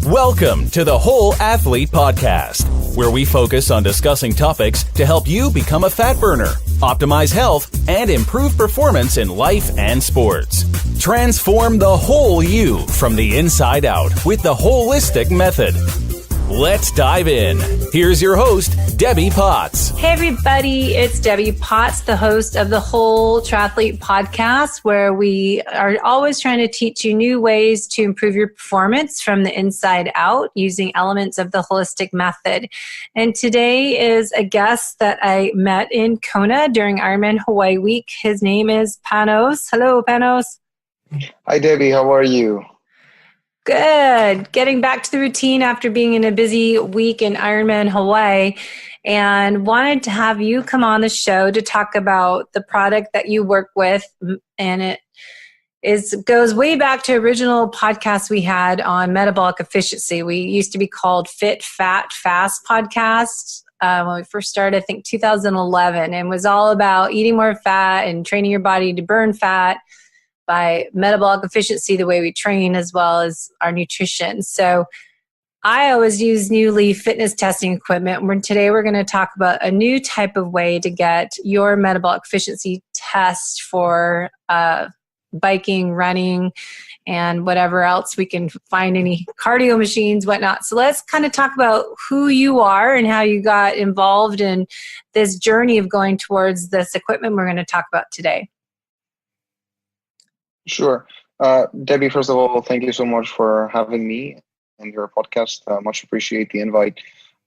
Welcome to the Whole Athlete Podcast, where we focus on discussing topics to help you become a fat burner, optimize health, and improve performance in life and sports. Transform the whole you from the inside out with the holistic method. Let's dive in. Here's your host, Debbie Potts. Hey, everybody. It's Debbie Potts, the host of the Whole Triathlete Podcast, where we are always trying to teach you new ways to improve your performance from the inside out using elements of the holistic method. And today is a guest that I met in Kona during Ironman Hawaii Week. His name is Panos. Hello, Panos. Hi, Debbie. How are you? Good. Getting back to the routine after being in a busy week in Ironman Hawaii, and wanted to have you come on the show to talk about the product that you work with. And it goes way back to original podcasts we had on metabolic efficiency. We used to be called Fit, Fat, Fast podcast when we first started, I think 2011, and was all about eating more fat and training your body to burn fat by metabolic efficiency, the way we train, as well as our nutrition. So I always use New Leaf fitness testing equipment. Today we're going to talk about a new type of way to get your metabolic efficiency test for biking, running, and whatever else we can find, any cardio machines, whatnot. So let's kind of talk about who you are and how you got involved in this journey of going towards this equipment we're going to talk about today. Sure. Debbie, first of all, thank you so much for having me on your podcast. Much appreciate the invite.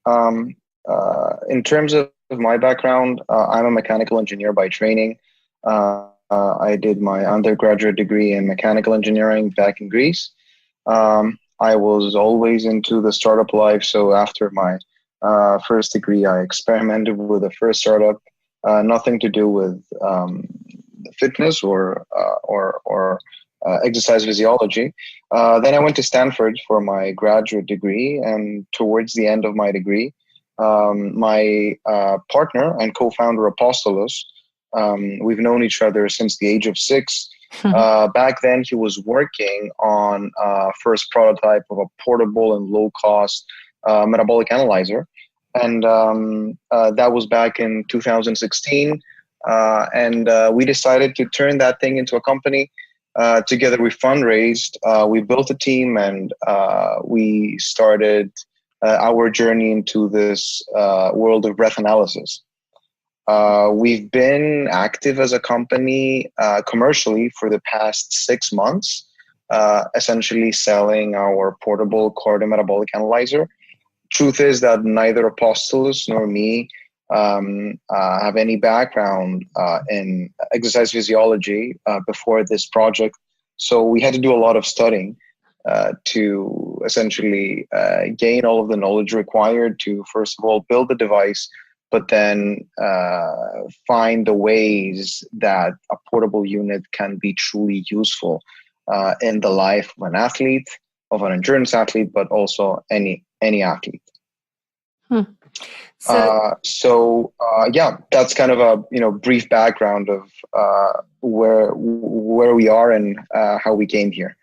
In terms of my background, I'm a mechanical engineer by training. I did my undergraduate degree in mechanical engineering back in Greece. I was always into the startup life. So after my first degree, I experimented with the first startup, nothing to do with fitness or exercise physiology. Then I went to Stanford for my graduate degree, and towards the end of my degree, my partner and co-founder Apostolos, we've known each other since the age of 6. Back then, he was working on first prototype of a portable and low-cost metabolic analyzer, and that was back in 2016. And we decided to turn that thing into a company. Together we fundraised, we built a team, and we started our journey into this world of breath analysis. We've been active as a company commercially for the past 6 months, essentially selling our portable cardiometabolic analyzer. Truth is that neither Apostolos nor me have any background in exercise physiology before this project. So we had to do a lot of studying to essentially gain all of the knowledge required to, first of all, build the device, but then find the ways that a portable unit can be truly useful in the life of an athlete, of an endurance athlete, but also any athlete. So that's kind of a brief background of where we are and how we came here.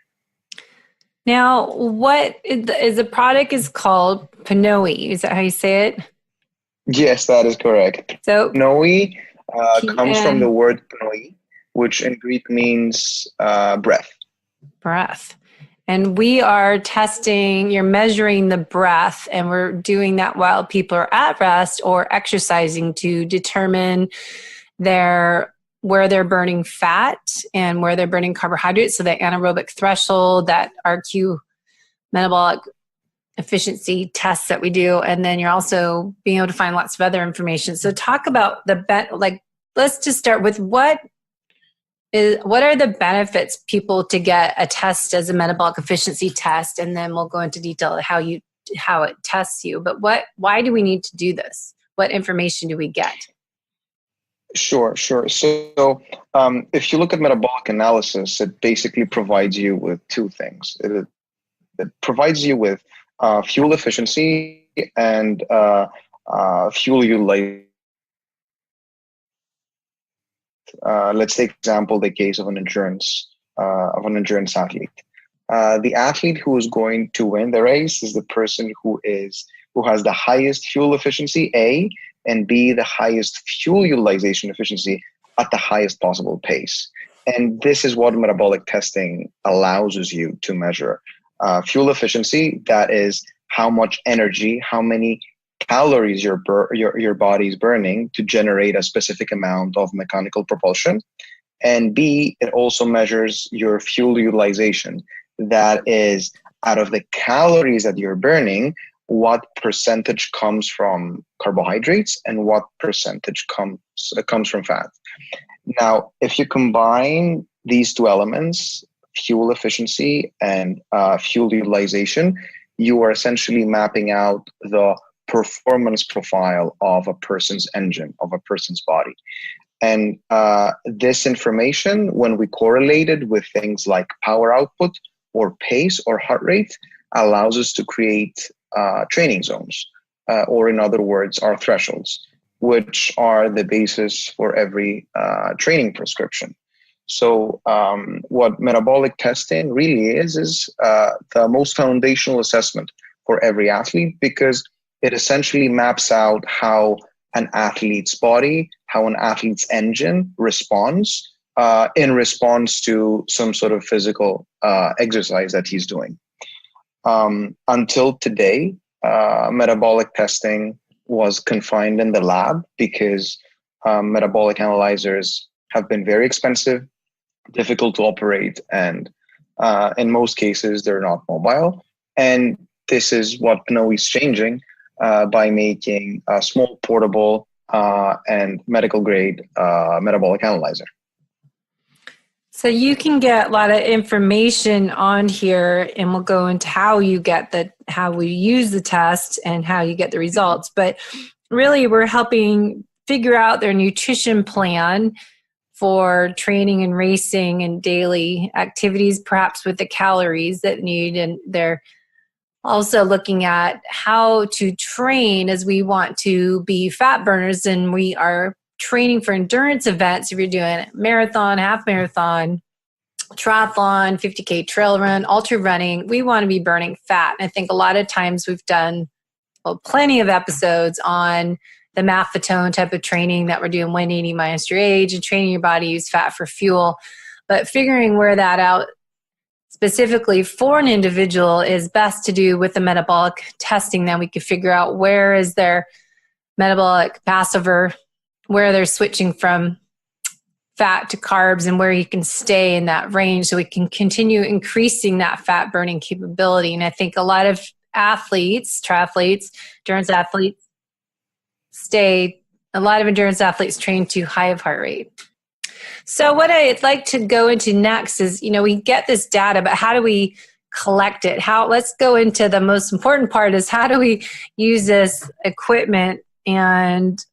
Now, what is the product is called PNOE? Is that how you say it? Yes, that is correct. So PNOE comes from the word PNOE, which in Greek means breath. Breath. And we are testing, you're measuring the breath, and we're doing that while people are at rest or exercising to determine where they're burning fat and where they're burning carbohydrates. So that anaerobic threshold, that RQ metabolic efficiency tests that we do. And then you're also being able to find lots of other information. So talk about let's just start with what are the benefits people to get a test as a metabolic efficiency test, and then we'll go into detail how it tests you. But why do we need to do this? What information do we get? Sure. So if you look at metabolic analysis, it basically provides you with two things. It provides you with fuel efficiency and fuel utilization. Let's take, for example, the case of an endurance athlete. the athlete who is going to win the race is the person who has the highest fuel efficiency, A, and B, the highest fuel utilization efficiency at the highest possible pace. And this is what metabolic testing allows you to measure. Fuel efficiency, that is how much energy, how many calories your body is burning to generate a specific amount of mechanical propulsion. And B, it also measures your fuel utilization. That is, out of the calories that you're burning, what percentage comes from carbohydrates and what percentage comes from fat. Now, if you combine these two elements, fuel efficiency and fuel utilization, you are essentially mapping out the performance profile of a person's engine, of a person's body. And this information, when we correlate it with things like power output or pace or heart rate, allows us to create training zones, or in other words, our thresholds, which are the basis for every training prescription. So what metabolic testing really is the most foundational assessment for every athlete, because it essentially maps out how an athlete's body, how an athlete's engine responds in response to some sort of physical exercise that he's doing. Until today, metabolic testing was confined in the lab because metabolic analyzers have been very expensive, difficult to operate, and in most cases, they're not mobile. And this is what PNOE is changing by making a small, portable, and medical grade metabolic analyzer. So you can get a lot of information on here, and we'll go into how we use the test and how you get the results. But really, we're helping figure out their nutrition plan for training and racing and daily activities, perhaps with the calories that need. And they're also looking at how to train, as we want to be fat burners, and we are training for endurance events. If you're doing marathon, half marathon, triathlon, 50K trail run, ultra running, we want to be burning fat. And I think a lot of times we've done plenty of episodes on the maffetone type of training that we're doing 180 minus your age and training your body to use fat for fuel. But figuring where that out specifically for an individual is best to do with the metabolic testing. Then we can figure out where is their metabolic Passover, where they're switching from fat to carbs, and where you can stay in that range so we can continue increasing that fat burning capability. And I think a lot of athletes, triathletes, endurance athletes, endurance athletes train too high of heart rate. So what I'd like to go into next is, we get this data, but how do we collect it? Let's go into the most important part is how do we use this equipment, and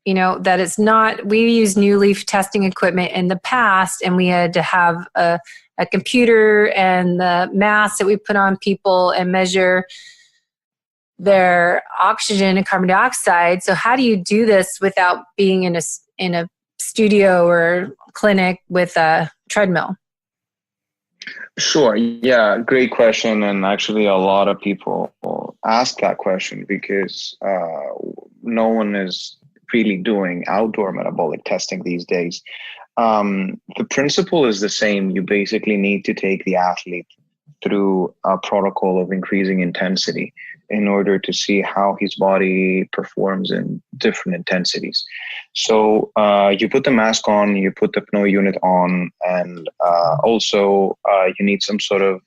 that it's not, we use new leaf testing equipment in the past, and we had to have a computer and the mask that we put on people and measure their oxygen and carbon dioxide. So how do you do this without being in a studio or clinic with a treadmill? Sure. Yeah, great question. And actually a lot of people ask that question because no one is really doing outdoor metabolic testing these days. The principle is the same. You basically need to take the athlete through a protocol of increasing intensity in order to see how his body performs in different intensities. So you put the mask on, you put the PNOE unit on, and also you need some sort of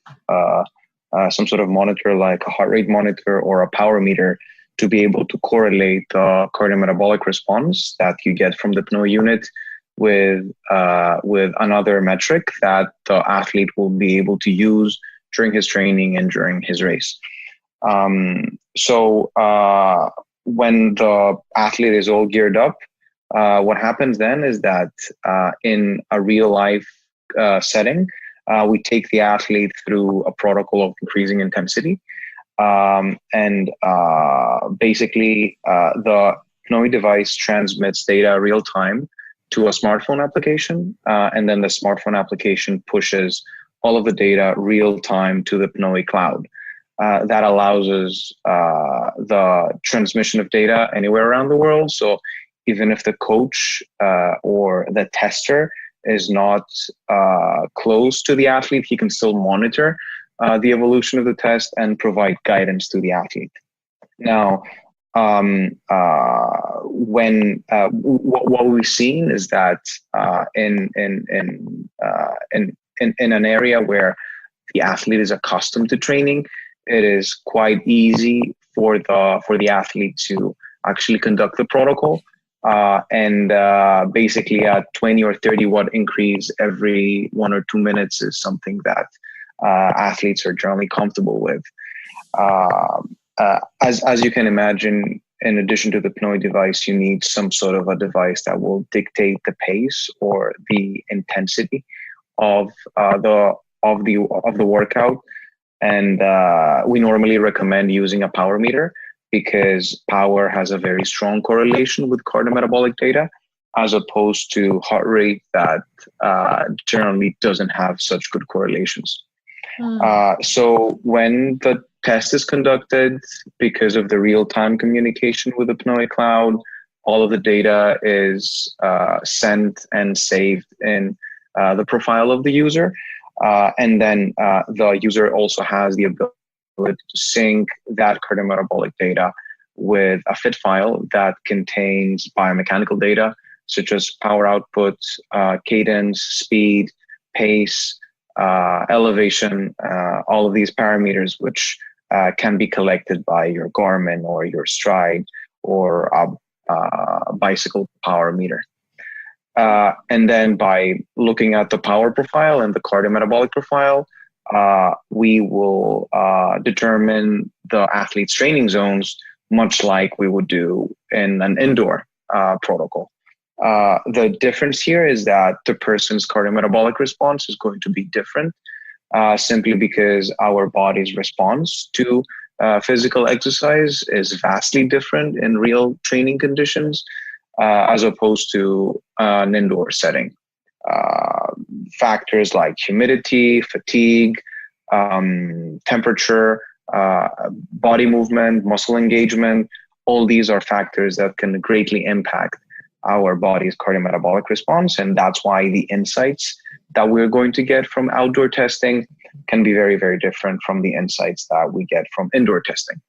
monitor, like a heart rate monitor or a power meter, to be able to correlate the cardiometabolic response that you get from the PNOE unit with another metric that the athlete will be able to use during his training and during his race. So when the athlete is all geared up, what happens then is that in a real life setting, we take the athlete through a protocol of increasing intensity. And basically the PNOE device transmits data real time to a smartphone application, and then the smartphone application pushes all of the data real time to the PNOE cloud. That allows us the transmission of data anywhere around the world. So even if the coach or the tester is not close to the athlete, he can still monitor the evolution of the test and provide guidance to the athlete. Now, what we've seen is that in an area where the athlete is accustomed to training, it is quite easy for the athlete to actually conduct the protocol. And basically a 20 or 30 watt increase every 1 or 2 minutes is something that athletes are generally comfortable with. As you can imagine, in addition to the PNOE device, you need some sort of a device that will dictate the pace or the intensity of the workout. And we normally recommend using a power meter, because power has a very strong correlation with cardiometabolic data, as opposed to heart rate that generally doesn't have such good correlations. So when the test is conducted, because of the real-time communication with the PNOE cloud, all of the data is sent and saved in the profile of the user. And then the user also has the ability to sync that cardiometabolic data with a fit file that contains biomechanical data, such as power output, cadence, speed, pace, elevation, all of these parameters, which can be collected by your Garmin or your Stride or a bicycle power meter. And then by looking at the power profile and the cardiometabolic profile, we will determine the athlete's training zones, much like we would do in an indoor protocol. The difference here is that the person's cardiometabolic response is going to be different, simply because our body's response to physical exercise is vastly different in real training conditions, as opposed to an indoor setting. Factors like humidity, fatigue, temperature, body movement, muscle engagement, all these are factors that can greatly impact our body's cardiometabolic response. And that's why the insights that we're going to get from outdoor testing can be very, very different from the insights that we get from indoor testing.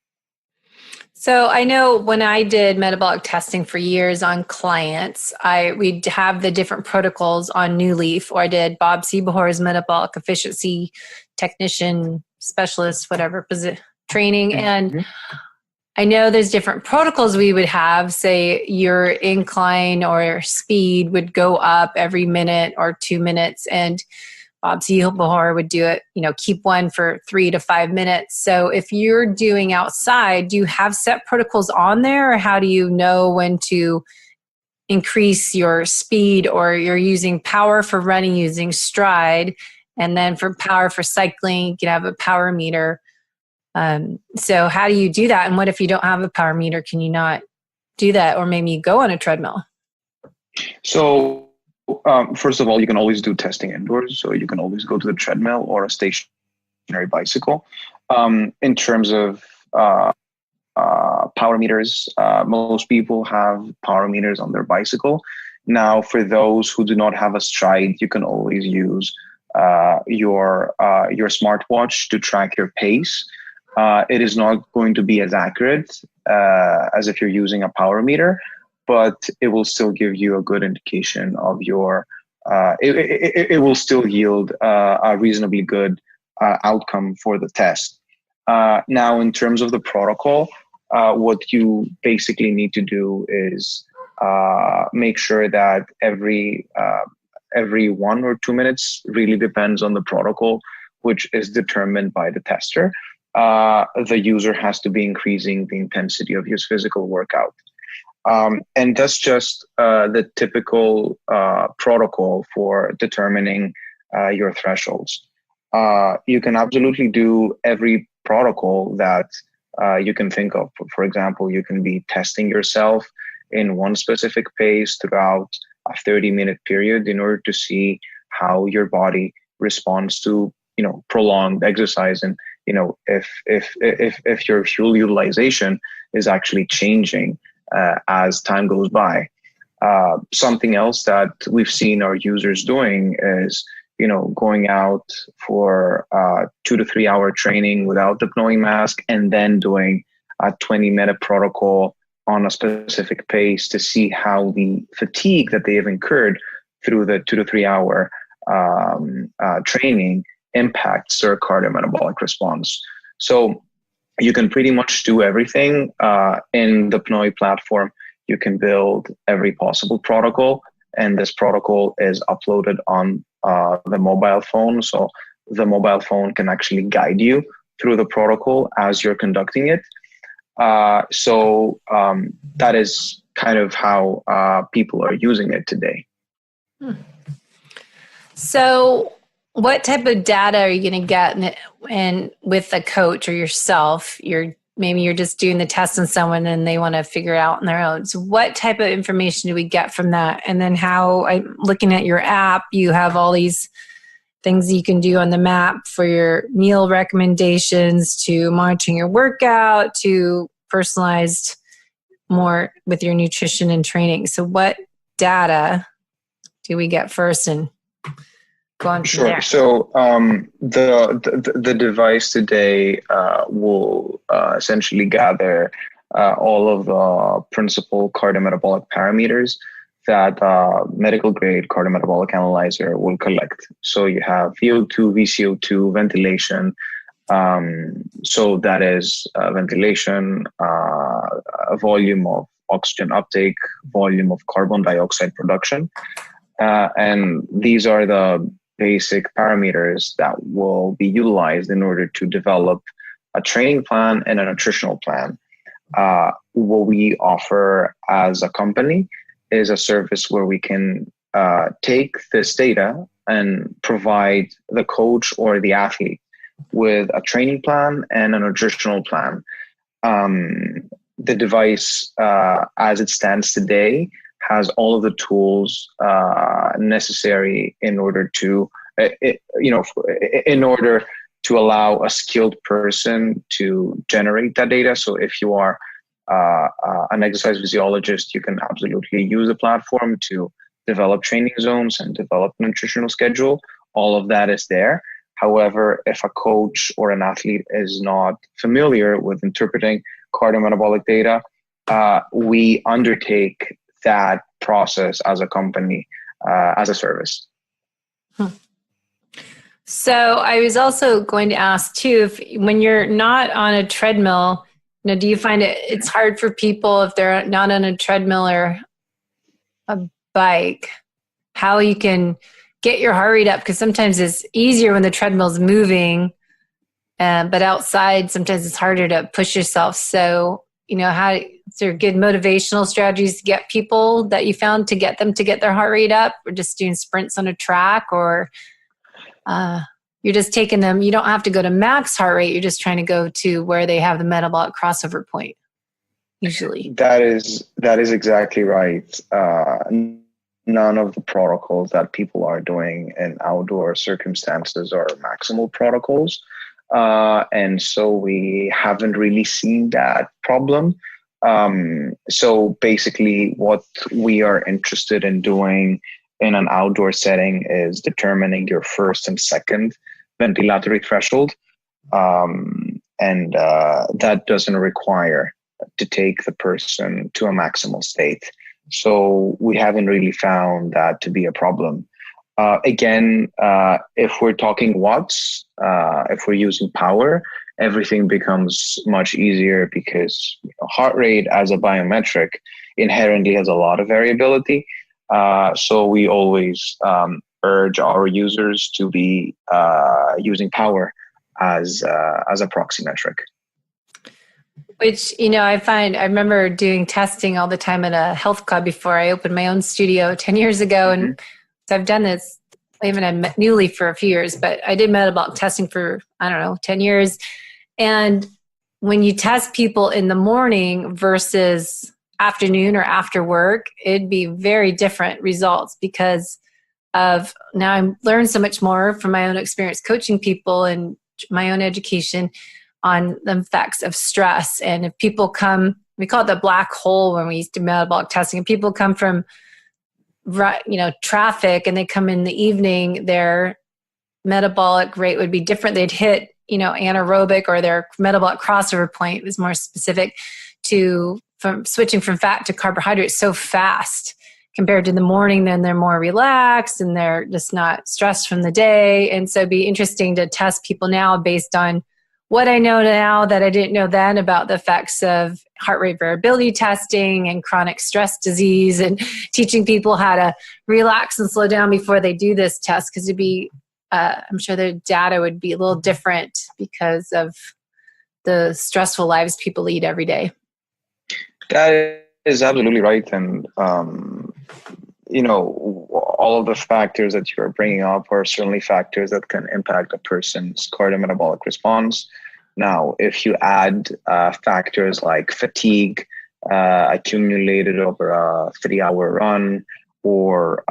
So I know when I did metabolic testing for years on clients, we'd have the different protocols on New Leaf, or I did Bob Seebohor's metabolic efficiency technician, specialist, whatever training. And I know there's different protocols we would have. Say your incline or speed would go up every minute or 2 minutes, and Bob Seebohor would do it, keep one for 3 to 5 minutes. So if you're doing outside, do you have set protocols on there, or how do you know when to increase your speed? Or you're using power for running using Stride, and then for power for cycling, you can have a power meter. So how do you do that? And what if you don't have a power meter? Can you not do that? Or maybe you go on a treadmill? So first of all, you can always do testing indoors. So you can always go to the treadmill or a stationary bicycle. In terms of power meters, most people have power meters on their bicycle. Now, for those who do not have a Stride, you can always use your smartwatch to track your pace. It is not going to be as accurate as if you're using a power meter, but it will still give you a good indication of your, it will still yield a reasonably good outcome for the test. Now, in terms of the protocol, what you basically need to do is make sure that every 1 or 2 minutes, really depends on the protocol, which is determined by the tester. The user has to be increasing the intensity of his physical workout. And that's just the typical protocol for determining your thresholds. You can absolutely do every protocol that you can think of. For example, you can be testing yourself in one specific pace throughout a 30-minute period in order to see how your body responds to prolonged exercise, and if your fuel utilization is actually changing as time goes by. Something else that we've seen our users doing is going out for 2 to 3 hour training without the PNOE mask, and then doing a 20-minute protocol on a specific pace to see how the fatigue that they have incurred through the 2 to 3 hour training impacts their cardiometabolic response. So you can pretty much do everything in the PNOE platform. You can build every possible protocol, and this protocol is uploaded on the mobile phone. So the mobile phone can actually guide you through the protocol as you're conducting it. So that is kind of how people are using it today. So what type of data are you going to get in with a coach or yourself? Maybe you're just doing the test on someone and they want to figure it out on their own. So what type of information do we get from that? And then I'm looking at your app, you have all these things you can do on the map for your meal recommendations, to monitoring your workout, to personalized more with your nutrition and training. So what data do we get first, and go on from there? So the device today will essentially gather all of the principal cardiometabolic parameters that medical grade cardiometabolic analyzer will collect. So you have VO2, VCO2, ventilation. So that is ventilation, volume of oxygen uptake, volume of carbon dioxide production. And these are the basic parameters that will be utilized in order to develop a training plan and a nutritional plan. What we offer as a company is a service where we can take this data and provide the coach or the athlete with a training plan and a nutritional plan. The device, as it stands today, has all of the tools necessary in order to, allow a skilled person to generate that data. So if you are an exercise physiologist, you can absolutely use the platform to develop training zones and develop a nutritional schedule. All of that is there. However, if a coach or an athlete is not familiar with interpreting cardiometabolic data, we undertake that process as a company, as a service. So I was also going to ask too, when you're not on a treadmill, do you find it's hard for people if they're not on a treadmill or a bike, how you can get your heart rate up? Because sometimes it's easier when the treadmill's moving, but outside sometimes it's harder to push yourself. So, is there good motivational strategies to get people that you found to get them to get their heart rate up, or just doing sprints on a track, or you're just taking them, you don't have to go to max heart rate, you're just trying to go to where they have the metabolic crossover point, usually? That is exactly right. None of the protocols that people are doing in outdoor circumstances are maximal protocols. And so we haven't really seen that problem. So basically what we are interested in doing in an outdoor setting is determining your first and second ventilatory threshold. And that doesn't require to take the person to a maximal state. So we haven't really found that to be a problem. Again, if we're talking watts, if we're using power, everything becomes much easier because heart rate as a biometric inherently has a lot of variability. So we always urge our users to be using power as a proxy metric. Which, I remember doing testing all the time at a health club before I opened my own studio 10 years ago. Mm-hmm. And so I've done this, even at Newly for a few years, but I did metabolic testing for, 10 years. And when you test people in the morning versus afternoon or after work, it'd be very different results because of now I've learned so much more from my own experience coaching people and my own education on the effects of stress. And if people come, we call it the black hole when we used to do metabolic testing, and people come from, traffic and they come in the evening, their metabolic rate would be different. They'd hit, anaerobic, or their metabolic crossover point was more specific to from switching from fat to carbohydrates so fast compared to the morning. Then they're more relaxed and they're just not stressed from the day. And so it'd be interesting to test people now based on what I know now that I didn't know then about the effects of heart rate variability testing and chronic stress disease, and teaching people how to relax and slow down before they do this test. Because it'd be, I'm sure the data would be a little different because of the stressful lives people lead every day. That is absolutely right. And, all of the factors that you're bringing up are certainly factors that can impact a person's cardiometabolic response. Now, if you add factors like fatigue accumulated over a 3-hour run, or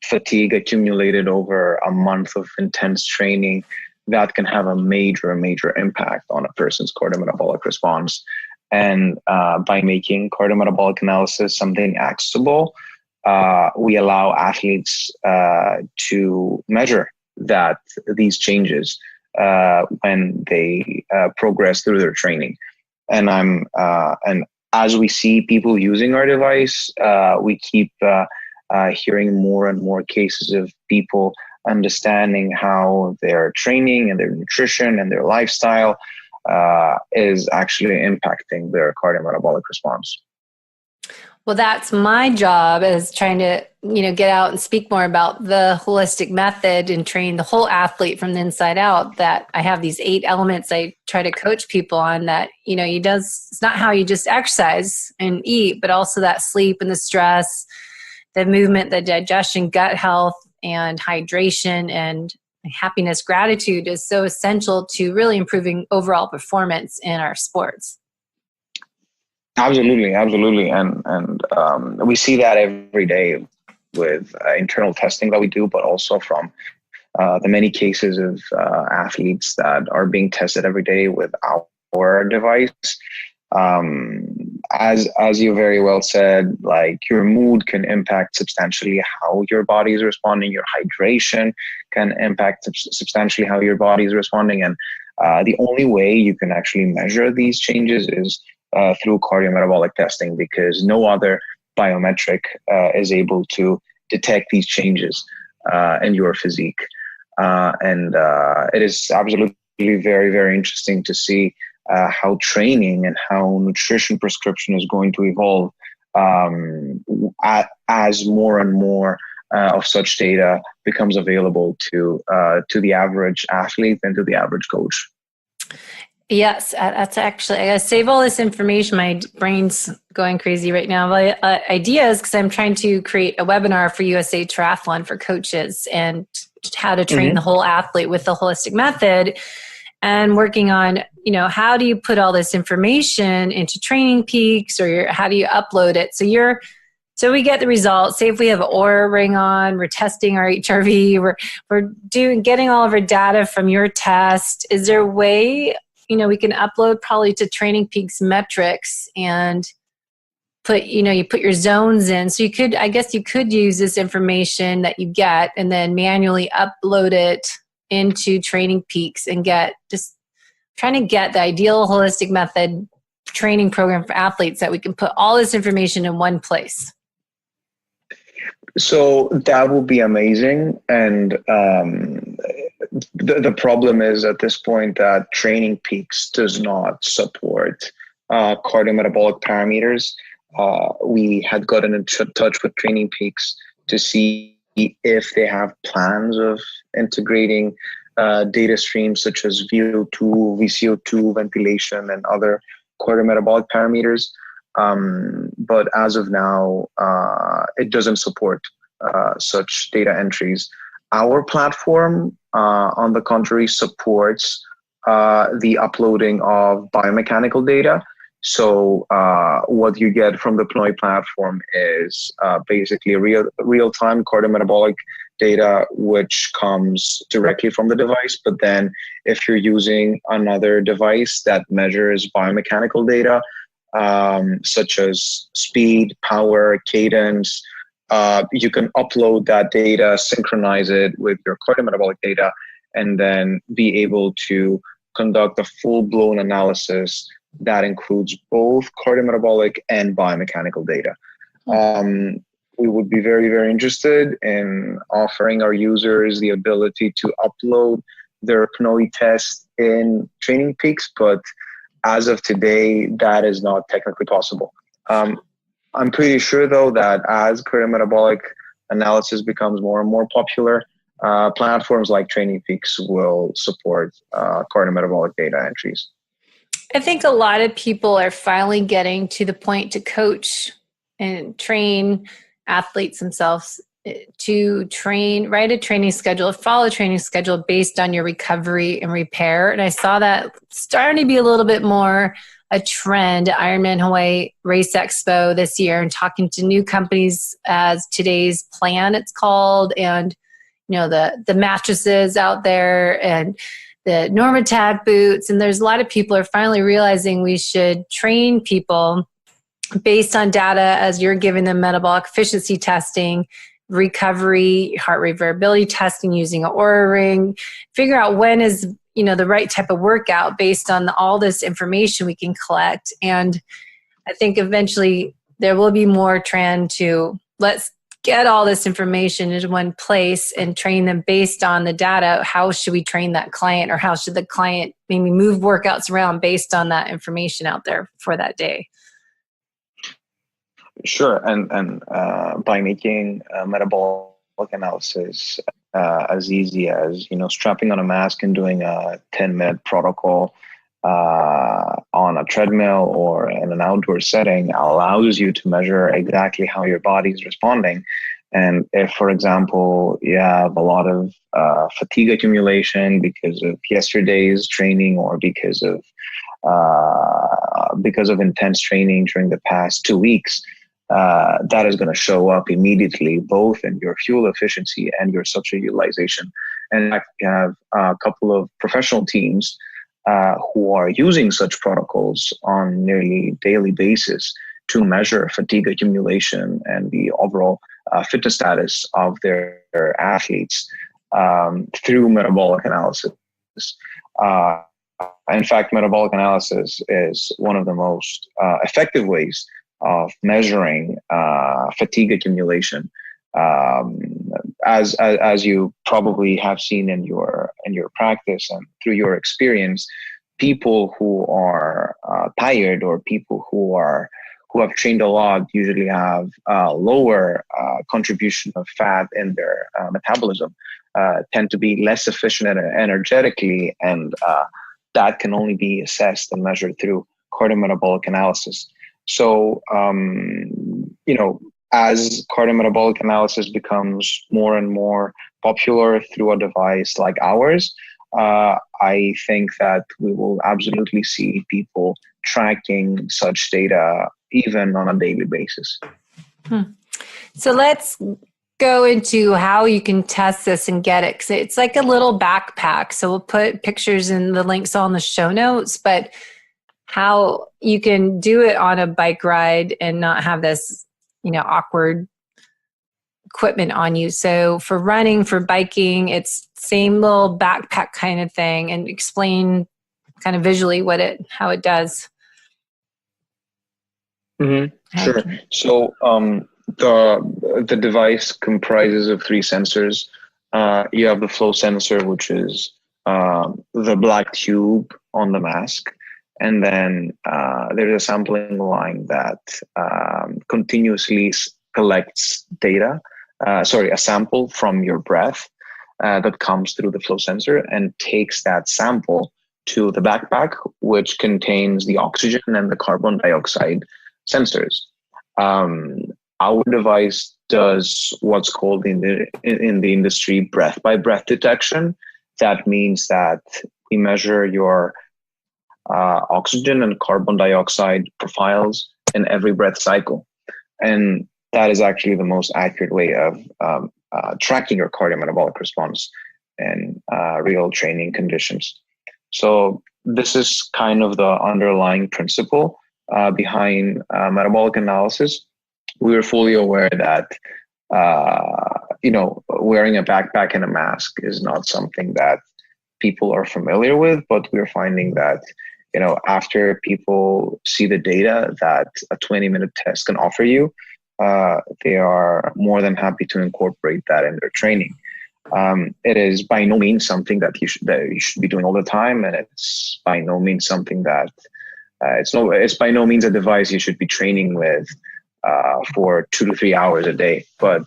fatigue accumulated over a month of intense training, that can have a major impact on a person's cardiometabolic response. And by making cardiometabolic analysis something accessible, we allow athletes to measure these changes when they progress through their training. And and as we see people using our device, we keep hearing more and more cases of people understanding how their training and their nutrition and their lifestyle is actually impacting their cardiometabolic response. Well, that's my job, is trying to, get out and speak more about the holistic method and train the whole athlete from the inside out. That I have these 8 elements I try to coach people on that, it's not how you just exercise and eat, but also that sleep and the stress, the movement, the digestion, gut health, and hydration, and happiness. Gratitude is so essential to really improving overall performance in our sports. Absolutely. And we see that every day with internal testing that we do, but also from the many cases of athletes that are being tested every day with our device. As you very well said, like, your mood can impact substantially how your body is responding. Your hydration can impact substantially how your body is responding. And the only way you can actually measure these changes is through cardiometabolic testing, because no other biometric is able to detect these changes in your physique. And it is absolutely very, very interesting to see how training and how nutrition prescription is going to evolve as more and more of such data becomes available to the average athlete and to the average coach. Yes, that's actually, I gotta save all this information. My brain's going crazy right now. My ideas, because I'm trying to create a webinar for USA Triathlon for coaches, and how to train the whole athlete with the holistic method, and working on, how do you put all this information into Training Peaks, or how do you upload it? So we get the results. Say if we have an Oura ring on, we're testing our HRV, we're getting all of our data from your test. Is there a way, we can upload probably to Training Peaks metrics and put, you put your zones in. So you could use this information that you get and then manually upload it into Training Peaks and just trying to get the ideal holistic method training program for athletes, that we can put all this information in one place. So that would be amazing. And the problem is at this point that Training Peaks does not support cardiometabolic parameters. We had gotten in touch with Training Peaks to see if they have plans of integrating data streams such as VO2, VCO2, ventilation, and other cardiometabolic parameters. But as of now, it doesn't support such data entries. Our platform, on the contrary, supports the uploading of biomechanical data. So what you get from the PNOE platform is basically real-time cardiometabolic data, which comes directly from the device. But then if you're using another device that measures biomechanical data, such as speed, power, cadence, you can upload that data, synchronize it with your cardiometabolic data, and then be able to conduct a full-blown analysis that includes both cardiometabolic and biomechanical data. We would be very, very interested in offering our users the ability to upload their PNOE test in Training Peaks, but as of today, that is not technically possible. I'm pretty sure, though, that as cardiometabolic analysis becomes more and more popular, platforms like Training Peaks will support cardiometabolic data entries. I think a lot of people are finally getting to the point to coach and train athletes themselves to write a training schedule, follow a training schedule based on your recovery and repair. And I saw that starting to be a little bit more a trend at Ironman Hawaii Race Expo this year, and talking to new companies as Today's Plan, it's called, and the mattresses out there and the Normatec boots. And there's a lot of people are finally realizing we should train people based on data as you're giving them metabolic efficiency testing, recovery, heart rate variability testing using an Oura ring, figure out when is the right type of workout based on all this information we can collect. And I think eventually there will be more trend to let's get all this information into one place and train them based on the data. How should we train that client, or how should the client maybe move workouts around based on that information out there for that day? Sure, and by making metabolic analysis as easy as strapping on a mask and doing a 10-minute protocol on a treadmill or in an outdoor setting allows you to measure exactly how your body is responding. And if, for example, you have a lot of fatigue accumulation because of yesterday's training, or because of intense training during the past 2 weeks, that is going to show up immediately, both in your fuel efficiency and your substrate utilization. And I have a couple of professional teams who are using such protocols on nearly daily basis to measure fatigue accumulation and the overall fitness status of their athletes through metabolic analysis. In fact, metabolic analysis is one of the most effective ways of measuring fatigue accumulation. As you probably have seen in your practice and through your experience, people who are tired, or people who have trained a lot, usually have lower contribution of fat in their metabolism, tend to be less efficient energetically, and that can only be assessed and measured through cardiometabolic analysis. So, as cardiometabolic analysis becomes more and more popular through a device like ours, I think that we will absolutely see people tracking such data even on a daily basis. So let's go into how you can test this and get it. 'Cause it's like a little backpack. So we'll put pictures and the links on the show notes, but how you can do it on a bike ride and not have this, awkward equipment on you. So for running, for biking, it's same little backpack kind of thing, and explain kind of visually how it does. Mm-hmm. Sure. So the device comprises of 3 sensors. You have the flow sensor, which is the black tube on the mask. And then there's a sampling line that continuously collects data, a sample from your breath that comes through the flow sensor and takes that sample to the backpack, which contains the oxygen and the carbon dioxide sensors. Our device does what's called in the industry breath by breath detection. That means that we measure your oxygen and carbon dioxide profiles in every breath cycle. And that is actually the most accurate way of tracking your cardiometabolic response in real training conditions. So this is kind of the underlying principle behind metabolic analysis. We were fully aware that wearing a backpack and a mask is not something that people are familiar with, but we're finding that after people see the data that a 20-minute test can offer you, they are more than happy to incorporate that in their training. It is by no means something that you should be doing all the time, and it's by no means something that it's by no means a device you should be training with for 2 to 3 hours a day. But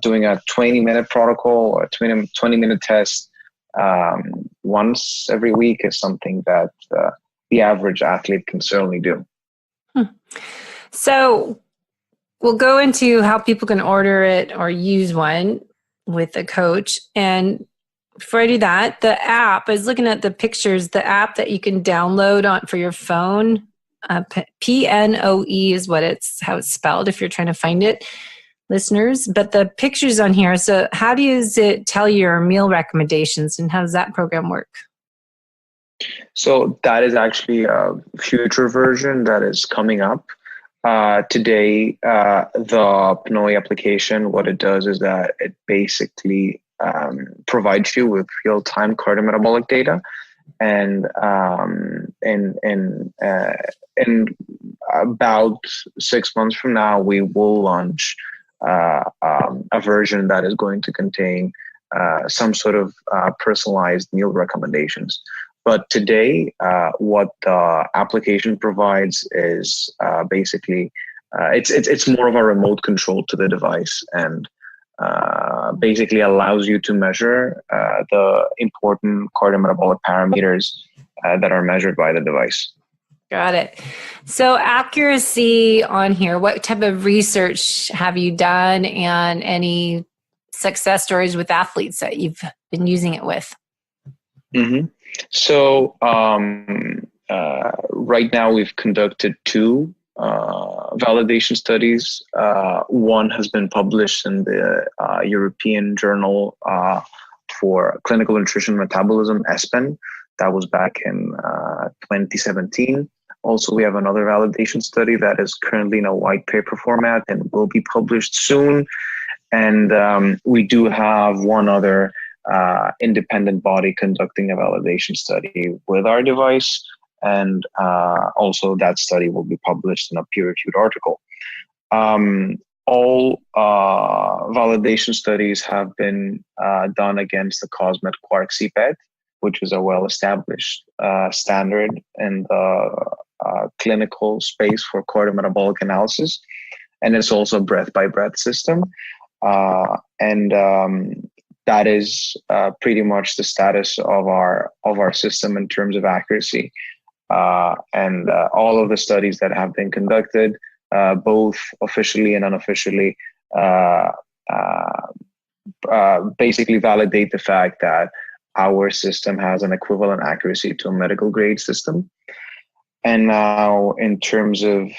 doing a 20-minute protocol or a 20-minute test once every week is something that the average athlete can certainly do. So we'll go into how people can order it or use one with a coach. And before I do that, the app, I was looking at the pictures, the app that you can download on for your phone, PNOE is how it's spelled if you're trying to find it, listeners. But the pictures on here, so how does it tell your meal recommendations, and how does that program work? So that is actually a future version that is coming up. Today, the PNOE application, what it does is that it basically provides you with real-time cardiometabolic data, and in about 6 months from now, we will launch a version that is going to contain some sort of personalized meal recommendations. But today, what the application provides is basically it's more of a remote control to the device, and basically allows you to measure the important cardiometabolic parameters that are measured by the device. Got it. So accuracy on here, what type of research have you done, and any success stories with athletes that you've been using it with? Mm-hmm. So right now we've conducted 2 validation studies. One has been published in the European Journal for Clinical Nutrition Metabolism, ESPEN. That was back in 2017. Also, we have another validation study that is currently in a white paper format and will be published soon. And we do have one other independent body conducting a validation study with our device. And also that study will be published in a peer-reviewed article. All validation studies have been done against the COSMED Quark CPET, which is a well-established standard in the clinical space for cardiometabolic analysis. And it's also a breath-by-breath system. That is pretty much the status of our system in terms of accuracy. And all of the studies that have been conducted, both officially and unofficially, basically validate the fact that our system has an equivalent accuracy to a medical grade system. And now, in terms of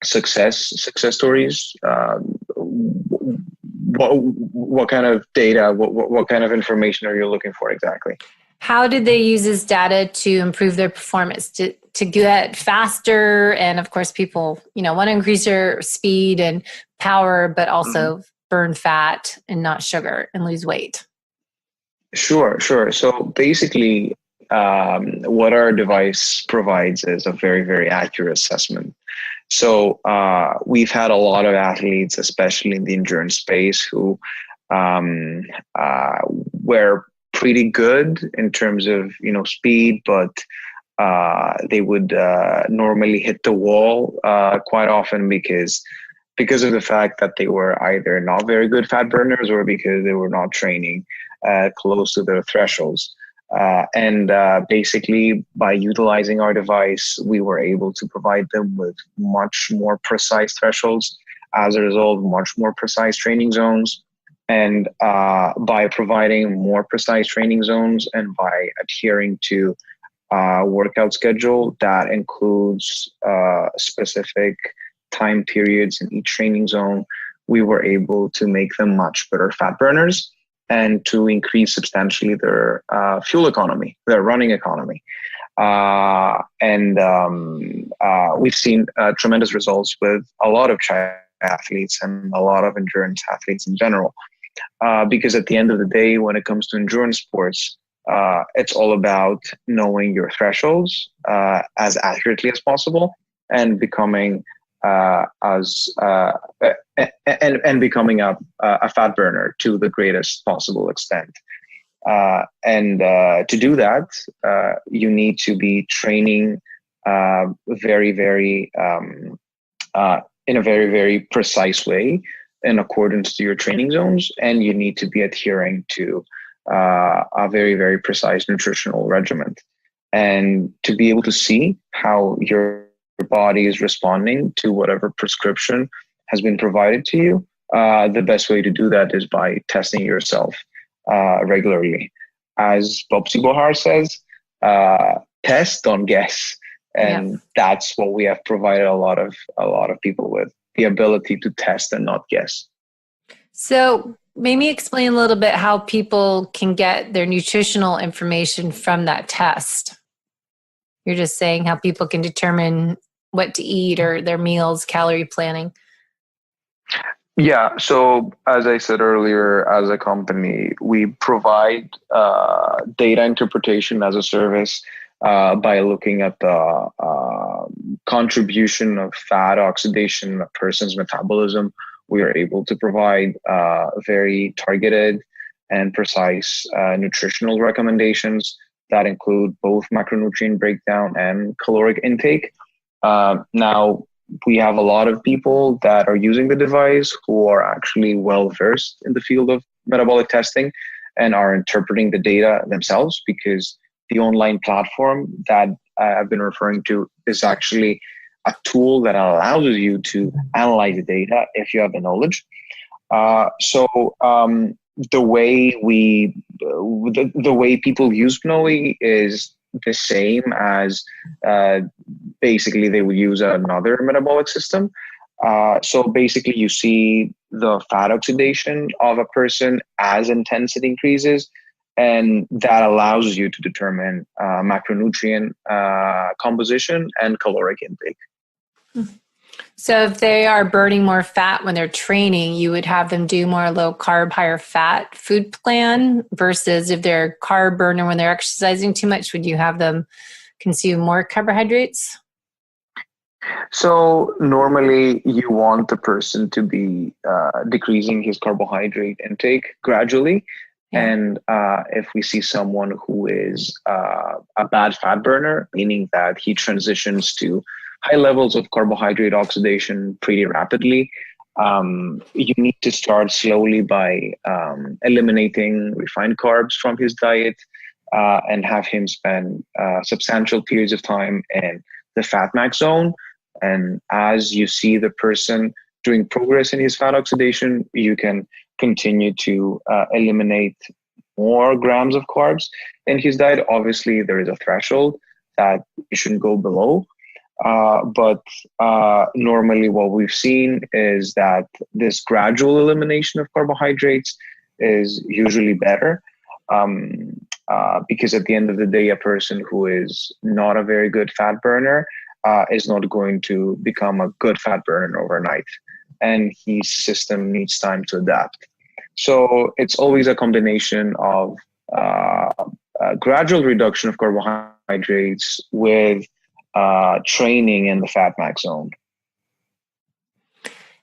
success stories, what kind of data, what kind of information are you looking for exactly? How did they use this data to improve their performance, to get faster? And of course, people, want to increase their speed and power, but also burn fat and not sugar and lose weight. Sure. So basically, what our device provides is a very, very accurate assessment. So we've had a lot of athletes, especially in the endurance space, who were pretty good in terms of speed, but they would normally hit the wall quite often because of the fact that they were either not very good fat burners or because they were not training close to their thresholds. And basically, by utilizing our device, we were able to provide them with much more precise thresholds. As a result, much more precise training zones. And by providing more precise training zones and by adhering to workout schedule that includes specific time periods in each training zone, we were able to make them much better fat burners and to increase substantially their fuel economy, their running economy. We've seen tremendous results with a lot of triathletes and a lot of endurance athletes in general. Because at the end of the day, when it comes to endurance sports, it's all about knowing your thresholds as accurately as possible and becoming becoming a fat burner to the greatest possible extent. To do that, you need to be training very, very in a very, very precise way in accordance to your training zones, and you need to be adhering to a very, very precise nutritional regimen. And to be able to see how your body is responding to whatever prescription has been provided to you, the best way to do that is by testing yourself regularly. As Bobsy Bohar says, test, don't guess. And that's what we have provided a lot of people with, the ability to test and not guess. So maybe explain a little bit how people can get their nutritional information from that test. You're just saying how people can determine what to eat or their meals, calorie planning. Yeah. So as I said earlier, as a company, we provide data interpretation as a service by looking at the contribution of fat oxidation in a person's metabolism. We are able to provide very targeted and precise nutritional recommendations that include both macronutrient breakdown and caloric intake. Now, we have a lot of people that are using the device who are actually well versed in the field of metabolic testing and are interpreting the data themselves, because the online platform that I've been referring to is actually a tool that allows you to analyze the data if you have the knowledge. The way people use PNOE is the same as basically they would use another metabolic system. So basically you see the fat oxidation of a person as intensity increases, and that allows you to determine macronutrient composition and caloric intake. So if they are burning more fat when they're training, you would have them do more low carb, higher fat food plan, versus if they're carb burner when they're exercising too much, would you have them consume more carbohydrates? So normally you want the person to be decreasing his carbohydrate intake gradually. Yeah. And if we see someone who is a bad fat burner, meaning that he transitions to high levels of carbohydrate oxidation pretty rapidly, you need to start slowly by eliminating refined carbs from his diet and have him spend substantial periods of time in the fat max zone. And as you see the person doing progress in his fat oxidation, you can continue to eliminate more grams of carbs in his diet. Obviously, there is a threshold that you shouldn't go below. But normally what we've seen is that this gradual elimination of carbohydrates is usually better, because at the end of the day, a person who is not a very good fat burner is not going to become a good fat burner overnight, and his system needs time to adapt. So it's always a combination of gradual reduction of carbohydrates with training in the fat max zone.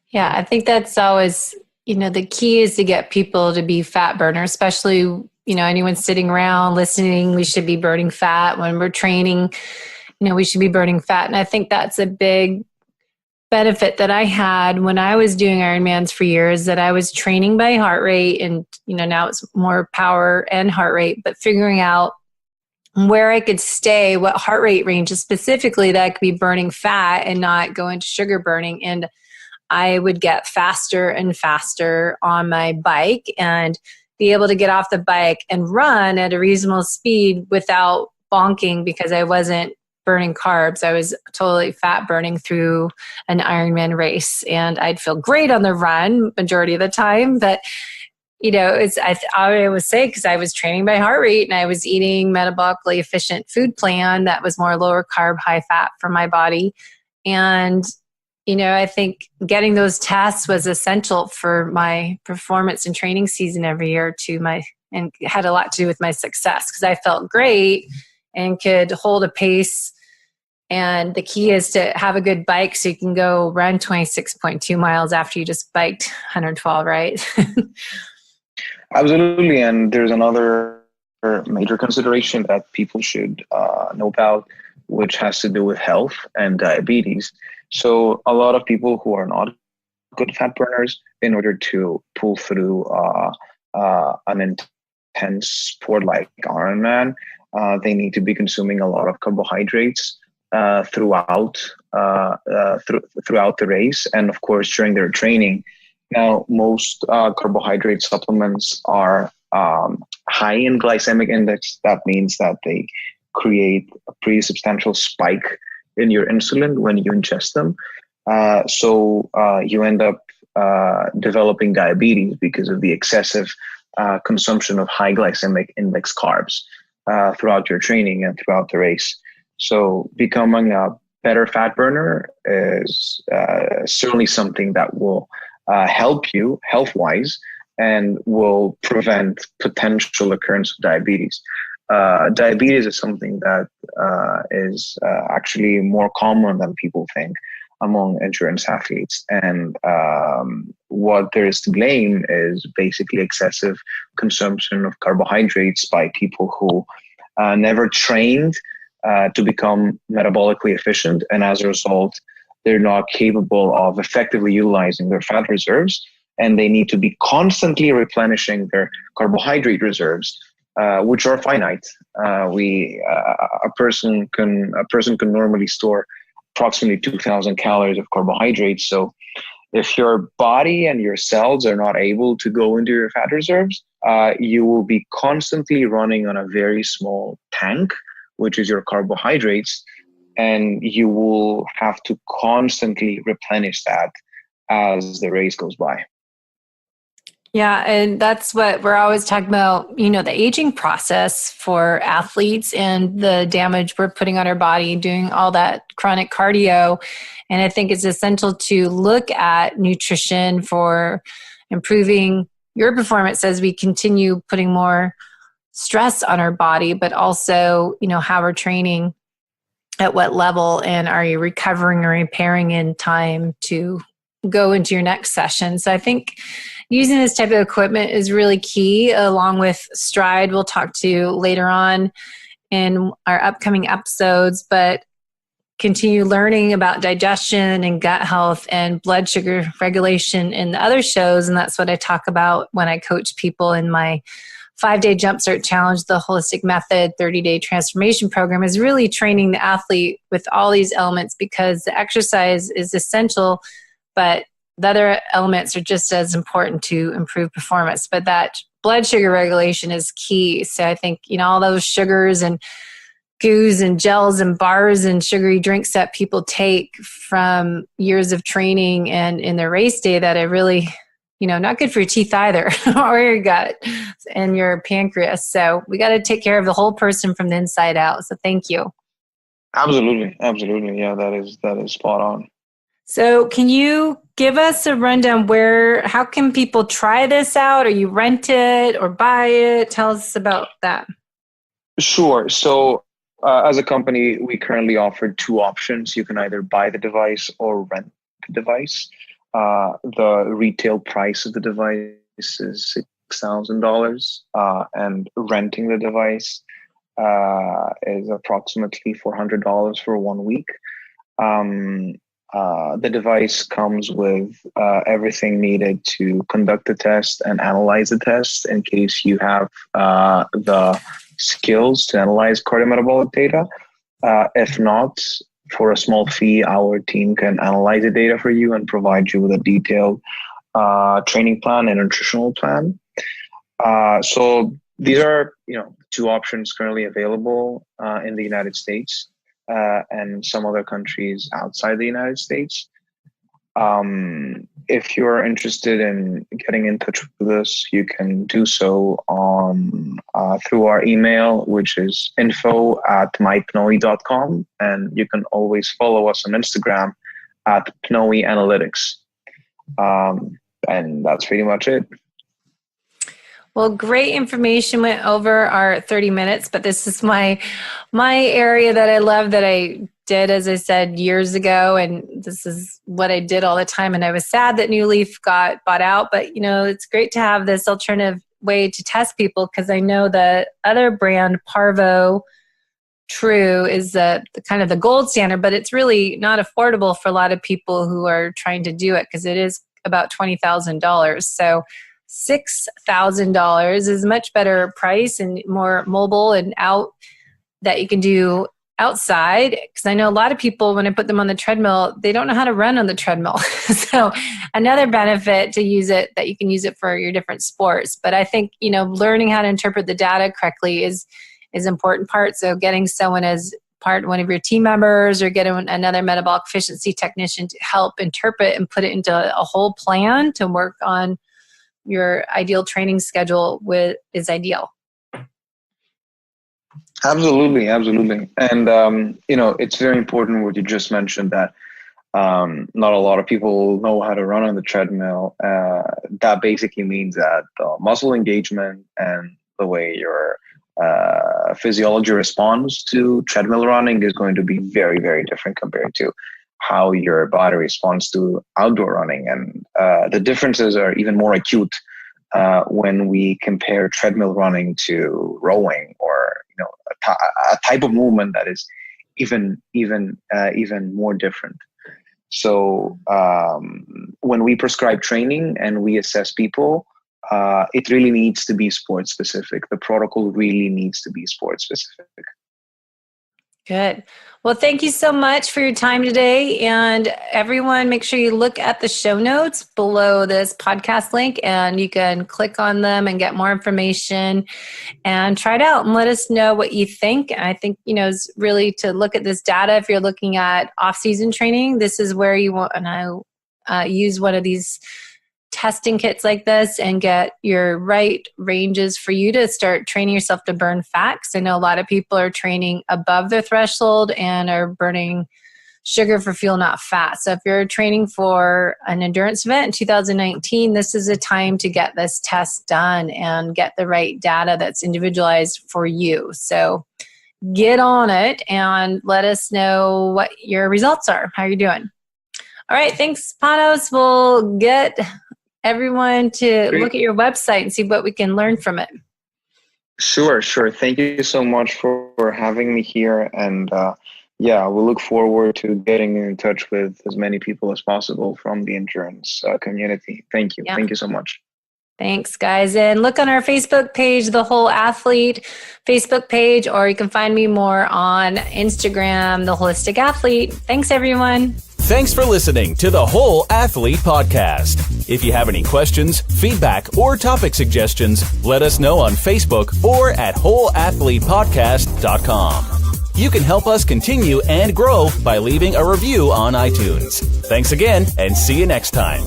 Yeah, I think that's always, the key is to get people to be fat burners, especially, anyone sitting around listening. We should be burning fat when we're training. We should be burning fat. And I think that's a big benefit that I had when I was doing Ironmans for years, that I was training by heart rate, and, now it's more power and heart rate, but figuring out where I could stay, what heart rate ranges specifically that I could be burning fat and not go into sugar burning. And I would get faster and faster on my bike and be able to get off the bike and run at a reasonable speed without bonking because I wasn't burning carbs. I was totally fat burning through an Ironman race, and I'd feel great on the run majority of the time. But I would say because I was training by heart rate and I was eating metabolically efficient food plan that was more lower carb, high fat for my body. And I think getting those tests was essential for my performance and training season every year and had a lot to do with my success because I felt great and could hold a pace. And the key is to have a good bike so you can go run 26.2 miles after you just biked 112, right? Absolutely. And there's another major consideration that people should know about, which has to do with health and diabetes. So a lot of people who are not good fat burners, in order to pull through an intense sport like Ironman, they need to be consuming a lot of carbohydrates throughout the race, and of course during their training. Now, most carbohydrate supplements are high in glycemic index. That means that they create a pretty substantial spike in your insulin when you ingest them. So you end up developing diabetes because of the excessive consumption of high glycemic index carbs throughout your training and throughout the race. So becoming a better fat burner is certainly something that will help you health-wise and will prevent potential occurrence of diabetes. Diabetes is something that is actually more common than people think among endurance athletes. And what there is to blame is basically excessive consumption of carbohydrates by people who never trained to become metabolically efficient. And as a result, they're not capable of effectively utilizing their fat reserves, and they need to be constantly replenishing their carbohydrate reserves, which are finite. A person can normally store approximately 2,000 calories of carbohydrates. So if your body and your cells are not able to go into your fat reserves, you will be constantly running on a very small tank, which is your carbohydrates, and you will have to constantly replenish that as the race goes by. Yeah, and that's what we're always talking about, the aging process for athletes and the damage we're putting on our body, doing all that chronic cardio. And I think it's essential to look at nutrition for improving your performance as we continue putting more stress on our body, but also, how we're training, at what level, and are you recovering or repairing in time to go into your next session. So I think using this type of equipment is really key, along with Stride we'll talk to later on in our upcoming episodes, but continue learning about digestion and gut health and blood sugar regulation in the other shows. And that's what I talk about when I coach people in my 5-day Jumpstart Challenge, the Holistic Method 30-day transformation program, is really training the athlete with all these elements, because the exercise is essential, but the other elements are just as important to improve performance. But that blood sugar regulation is key. So I think, all those sugars and goos and gels and bars and sugary drinks that people take from years of training and in their race day that are really, not good for your teeth either, or your gut and your pancreas. So we got to take care of the whole person from the inside out. So thank you. Absolutely. Yeah, that is spot on. So can you give us a rundown how can people try this out, or you rent it or buy it? Tell us about that. Sure. So as a company, we currently offer 2 options. You can either buy the device or rent the device. The retail price of the device is $6,000, and renting the device is approximately $400 for 1 week. The device comes with everything needed to conduct the test and analyze the test in case you have the skills to analyze cardiometabolic data. If not, For a small fee, our team can analyze the data for you and provide you with a detailed training plan and nutritional plan. So these are, two options currently available in the United States and some other countries outside the United States. If you're interested in getting in touch with us, you can do so on through our email, which is info@mypnoe.com, and you can always follow us on Instagram at PNOE Analytics. And that's pretty much it. Well, great information. Went over our 30 minutes, but this is my area that I love, that I did, as I said, years ago. And this is what I did all the time. And I was sad that New Leaf got bought out, but it's great to have this alternative way to test people, because I know the other brand, Parvo True, is the kind of the gold standard, but it's really not affordable for a lot of people who are trying to do it, because it is about $20,000. So $6,000 is a much better price and more mobile and out, that you can do outside. Because I know a lot of people, when I put them on the treadmill, they don't know how to run on the treadmill. So another benefit to use it, that you can use it for your different sports. But I think, learning how to interpret the data correctly is an important part. So getting someone as one of your team members, or getting another metabolic efficiency technician to help interpret and put it into a whole plan to work on your ideal training schedule is ideal. Absolutely. And, it's very important what you just mentioned, that not a lot of people know how to run on the treadmill. That basically means that the muscle engagement and the way your physiology responds to treadmill running is going to be very, very different compared to how your body responds to outdoor running. And the differences are even more acute when we compare treadmill running to rowing, or a type of movement that is even more different. So when we prescribe training and we assess people, it really needs to be sport specific. The protocol really needs to be sport specific. Good. Well, thank you so much for your time today. And everyone, make sure you look at the show notes below this podcast link, and you can click on them and get more information and try it out and let us know what you think. And I think, is really to look at this data. If you're looking at off-season training, this is where you want to use one of these testing kits like this and get your right ranges for you to start training yourself to burn fat. I know a lot of people are training above their threshold and are burning sugar for fuel, not fat. So if you're training for an endurance event in 2019, this is a time to get this test done and get the right data that's individualized for you. So get on it and let us know what your results are, how you're doing. All right. Thanks, Panos. We'll get everyone to look at your website and see what we can learn from it. Sure. Thank you so much for having me here. And we'll look forward to getting in touch with as many people as possible from the endurance community. Thank you. Yeah. Thank you so much. Thanks, guys. And look on our Facebook page, The Whole Athlete Facebook page, or you can find me more on Instagram, The Holistic Athlete. Thanks, everyone. Thanks for listening to the Whole Athlete Podcast. If you have any questions, feedback, or topic suggestions, let us know on Facebook or at wholeathletepodcast.com. You can help us continue and grow by leaving a review on iTunes. Thanks again, and see you next time.